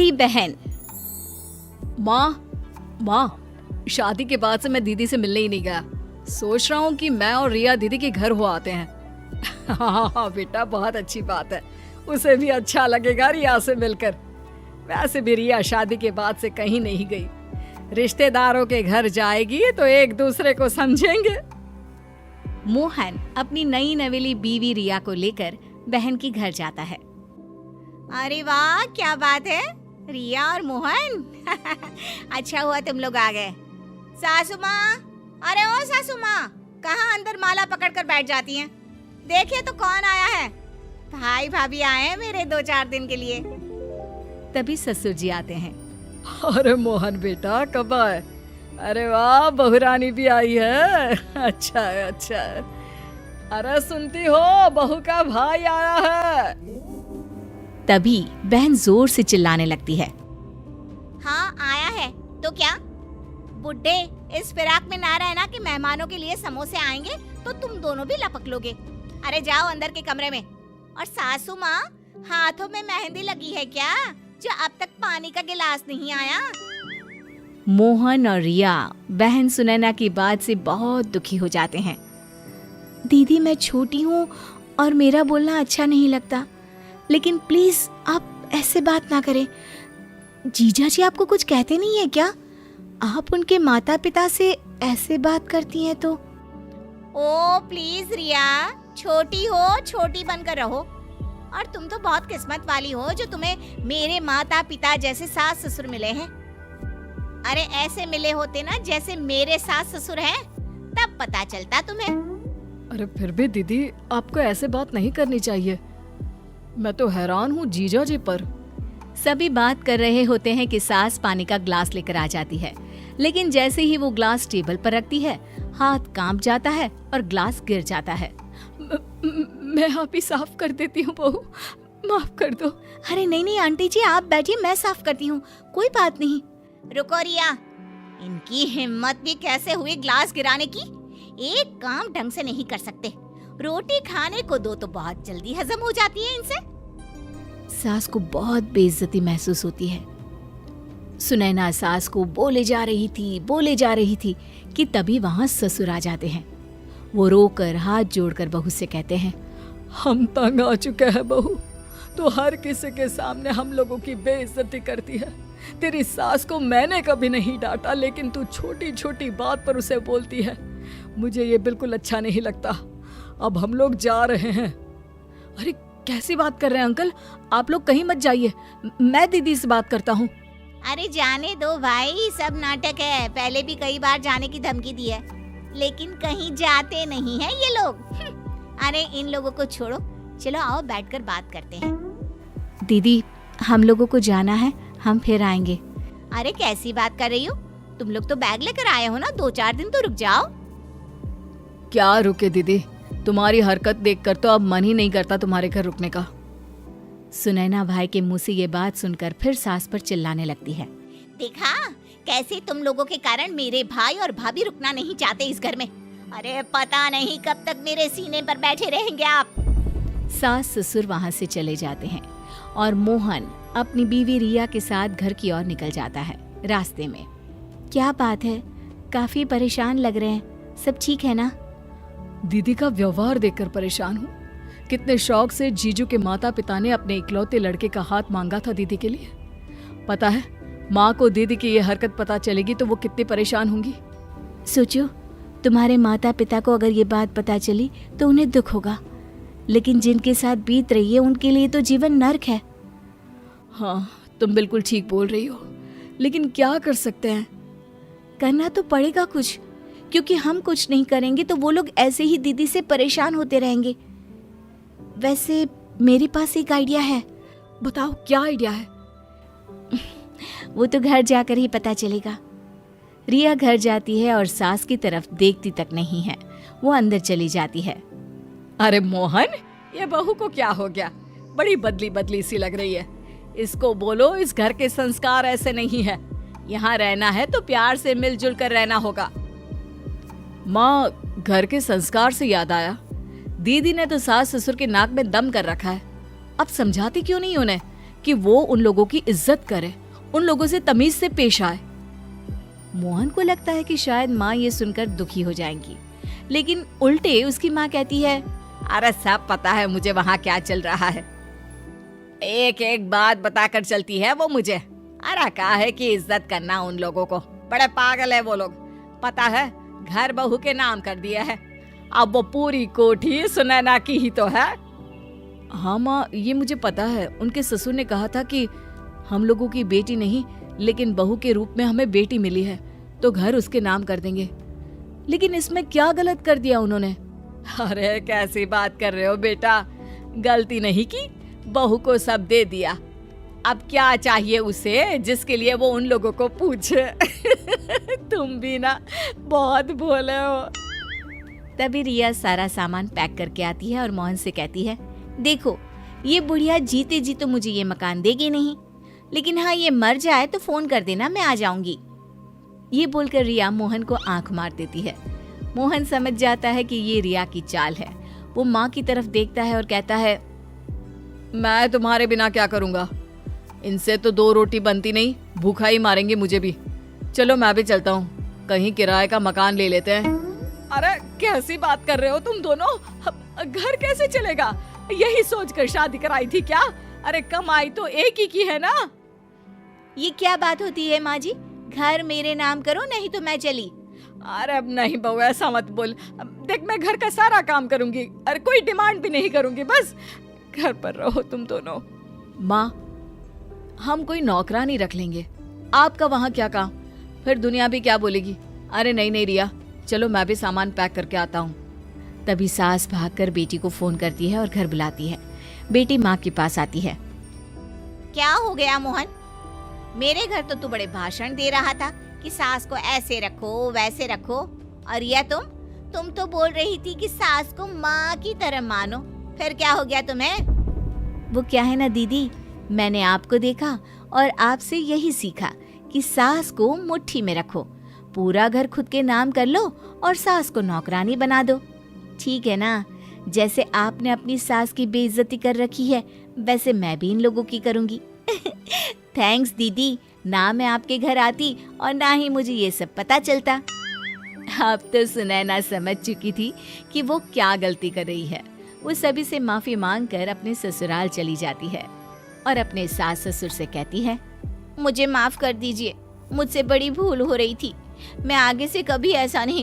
बड़ी बहन। माँ, शादी के बाद से मैं दीदी से मिलने ही नहीं गया। सोच रहा हूँ कि मैं और रिया दीदी के घर हो आते हैं। हाँ बेटा, बहुत अच्छी बात है। उसे भी अच्छा लगेगा रिया से मिलकर। वैसे भी रिया शादी के बाद से कहीं नहीं गई। रिश्तेदारों के घर जाएगी तो एक दूसरे को समझेंगे। मोहन अपनी नई नवेली बीवी रिया को लेकर बहन के घर जाता है। अरे वाह, क्या बात है रिया और मोहन। अच्छा हुआ तुम लोग आ गए। सासू माँ, अरे ओ सासू माँ, कहाँ अंदर माला पकड़कर बैठ जाती हैं? देखिए तो कौन आया है। भाई भाभी आए हैं मेरे 2-4 दिन के लिए। तभी ससुर जी आते हैं। अरे मोहन बेटा, कब आए? अरे वाह, बहुरानी भी आई है। अच्छा है, अच्छा है। अरे सुनती हो, बहू का भाई आया है। तभी बहन जोर से चिल्लाने लगती है। हाँ आया है तो क्या? बुड्ढे, इस फिराक में ना रहना कि मेहमानों के लिए समोसे आएंगे तो तुम दोनों भी लपक लोगे। अरे जाओ अंदर के कमरे में। और सासू माँ, हाथों में मेहंदी लगी है क्या, जो अब तक पानी का गिलास नहीं आया? मोहन और रिया बहन सुनैना की बात से बहुत दुखी हो जाते हैं। दीदी, मैं छोटी हूँ और मेरा बोलना अच्छा नहीं लगता, लेकिन प्लीज आप ऐसे बात ना करें। जीजा जी आपको कुछ कहते नहीं है क्या? आप उनके माता पिता से ऐसे बात करती हैं तो। ओ प्लीज रिया, छोटी हो, छोटी बनकर रहो। और तुम तो बहुत किस्मत वाली हो जो तुम्हें मेरे माता पिता जैसे सास ससुर मिले हैं। अरे ऐसे मिले होते ना जैसे मेरे सास ससुर हैं, तब पता चलता तुम्हें। अरे फिर भी दीदी, आपको ऐसे बात नहीं करनी चाहिए। मैं तो हैरान हूँ जीजा जी पर। सभी बात कर रहे होते हैं कि सास पानी का ग्लास लेकर आ जाती है, लेकिन जैसे ही वो ग्लास टेबल पर रखती है, हाथ कांप जाता है और ग्लास गिर जाता है। मैं आप ही साफ कर देती हूँ बहू, माफ कर दो। अरे नहीं नहीं आंटी जी, आप बैठिए, मैं साफ करती हूँ, कोई बात नहीं। रुको रिया, इनकी हिम्मत भी कैसे हुई ग्लास गिराने की? एक काम ढंग से नहीं कर सकते। रोटी खाने को दो तो बहुत जल्दी हजम हो जाती है इनसे। सास को बहुत बेइज्जती महसूस होती है। सुनैना सास को बोले जा रही थी कि तभी वहाँ ससुर आ जाते हैं। वो रोकर हाथ जोड़कर बहू से कहते हैं, हम तंग आ चुके हैं बहू, तो हर किसी के सामने हम लोगों की बेइज्जती करती है। तेरी सास को मैंने कभी नहीं डांटा, लेकिन तू छोटी छोटी बात पर उसे बोलती है। मुझे ये बिल्कुल अच्छा नहीं लगता। अब हम लोग जा रहे हैं। अरे कैसी बात कर रहे हैं अंकल, आप लोग कहीं मत जाइए, मैं दीदी से बात करता हूँ। अरे जाने दो भाई, सब नाटक है। पहले भी कई बार जाने की धमकी दी है, लेकिन कहीं जाते नहीं है ये लोग। अरे इन लोगों को छोड़ो, चलो आओ बैठकर बात करते हैं। दीदी, हम लोगों को जाना है, हम फिर आएंगे। अरे कैसी बात कर रही हो? तुम लोग तो बैग लेकर आए हो ना, 2-4 दिन तो रुक जाओ। क्या रुके दीदी, तुम्हारी हरकत देखकर तो अब मन ही नहीं करता तुम्हारे घर रुकने का। सुनैना भाई के मुंह से ये बात सुनकर फिर सास पर चिल्लाने लगती है। देखा कैसे तुम लोगों के कारण मेरे भाई और भाभी रुकना नहीं चाहते इस घर में। अरे पता नहीं कब तक मेरे सीने पर बैठे रहेंगे आप। सास ससुर वहाँ से चले जाते हैं और मोहन अपनी बीवी रिया के साथ घर की ओर निकल जाता है। रास्ते में, क्या बात है, काफी परेशान लग रहे हैं, सब ठीक है ना? दीदी का व्यवहार देखकर परेशान हूँ। कितने शौक से जीजू के माता पिता ने अपने इकलौते लड़के का हाथ मांगा था दीदी के लिए। पता है, माँ को दीदी की ये हरकत पता चलेगी तो वो कितनी परेशान होंगी। सोचो, तुम्हारे माता पिता को अगर ये बात पता चली तो उन्हें दुख होगा, लेकिन जिनके साथ बीत रही है उनके लिए तो जीवन नर्क है। हाँ, तुम बिल्कुल ठीक बोल रही हो, लेकिन क्या कर सकते हैं? करना तो पड़ेगा कुछ, क्योंकि हम कुछ नहीं करेंगे तो वो लोग ऐसे ही दीदी से परेशान होते रहेंगे। वैसे मेरे पास एक आइडिया है। बताओ, क्या आइडिया है? वो तो घर जाकर ही पता चलेगा। रिया घर जाती है और सास की तरफ देखती तक नहीं है, वो अंदर चली जाती है। अरे मोहन, ये बहू को क्या हो गया? बड़ी बदली बदली सी लग रही है। इसको बोलो इस घर के संस्कार ऐसे नहीं है। यहाँ रहना है तो प्यार से मिलजुल कर रहना होगा। माँ, घर के संस्कार से याद आया, दीदी ने तो सास ससुर के नाक में दम कर रखा है। अब समझाती क्यों नहीं उन्हें कि वो उन लोगों की इज्जत करे, उन लोगों से तमीज से पेश आए। मोहन को लगता है कि शायद माँ ये सुनकर दुखी हो जाएंगी, लेकिन उल्टे उसकी माँ कहती है, अरे सब पता है मुझे वहाँ क्या चल रहा है, एक एक बात बताकर चलती है वो मुझे। अरे कहा है कि इज्जत करना उन लोगों को, बड़े पागल है वो लोग। पता है घर बहू के नाम कर दिया है, अब वो पूरी कोठी सुनैना की ही तो है। हाँ माँ, ये मुझे पता है। उनके ससुर ने कहा था कि हम लोगों की बेटी नहीं लेकिन बहू के रूप में हमें बेटी मिली है तो घर उसके नाम कर देंगे। लेकिन इसमें क्या गलत कर दिया उन्होंने? अरे कैसी बात कर रहे हो बेटा, गलती नहीं की, बहू को सब दे दिया। अब क्या चाहिए उसे जिसके लिए वो उन लोगों को पूछे? तुम भी ना बहुत भोले हो। तभी रिया सारा सामान पैक करके आती है और मोहन से कहती है, देखो ये बुढ़िया जीते जी तो मुझे ये मकान देगी नहीं, लेकिन हाँ ये मर जाए तो फोन कर देना, मैं आ जाऊंगी। ये बोलकर रिया मोहन को आंख मार देती है। मोहन समझ जाता है कि ये रिया की चाल है। वो माँ की तरफ देखता है और कहता है, मैं तुम्हारे बिना क्या करूंगा, इनसे तो 2 रोटी बनती नहीं, भूखा ही मारेंगे मुझे भी। चलो मैं भी चलता हूँ, कहीं किराए का मकान ले लेते हैं। अरे कैसी बात कर रहे हो तुम दोनों, घर कैसे चलेगा? यही सोचकर शादी कराई थी क्या? अरे कमाई तो एक ही की है ना। ये क्या बात होती है माँ जी, घर मेरे नाम करो नहीं तो मैं चली। अरे अब नहीं बहू, ऐसा मत बोल। देख मैं घर का सारा काम करूंगी, अरे कोई डिमांड भी नहीं करूंगी, बस घर पर रहो तुम दोनों। माँ हम कोई नौकरानी रख लेंगे, आपका वहाँ क्या काम, फिर दुनिया भी क्या बोलेगी। अरे नहीं नहीं रिया, चलो मैं भी सामान पैक करके आता हूँ। तभी सास भागकर बेटी को फोन करती है और घर बुलाती है। बेटी माँ के पास आती है। क्या हो गया मोहन? मेरे घर तो तू बड़े भाषण दे रहा था कि सास को ऐसे रखो वैसे रखो, और यह तुम तो बोल रही थी कि सास को माँ की तरह मानो। फिर क्या हो गया तुम्हें? वो क्या है ना दीदी, मैंने आपको देखा और आपसे यही सीखा कि सास को मुट्ठी में रखो, पूरा घर खुद के नाम कर लो और सास को नौकरानी बना दो। ठीक है ना? जैसे आपने अपनी सास की बेइज्जती कर रखी है वैसे मैं भी इन लोगों की करूंगी। थैंक्स दीदी, ना मैं आपके घर आती और ना ही मुझे ये सब पता चलता। अब तो सुनैना समझ चुकी थी कि वो क्या गलती कर रही है। वो सभी से माफी मांगकर अपने ससुराल चली जाती है और अपने सास ससुर से कहती है, मुझे माफ कर दीजिए, मुझसे बड़ी भूल हो रही थी, मैं आगे से कभी ऐसा नहीं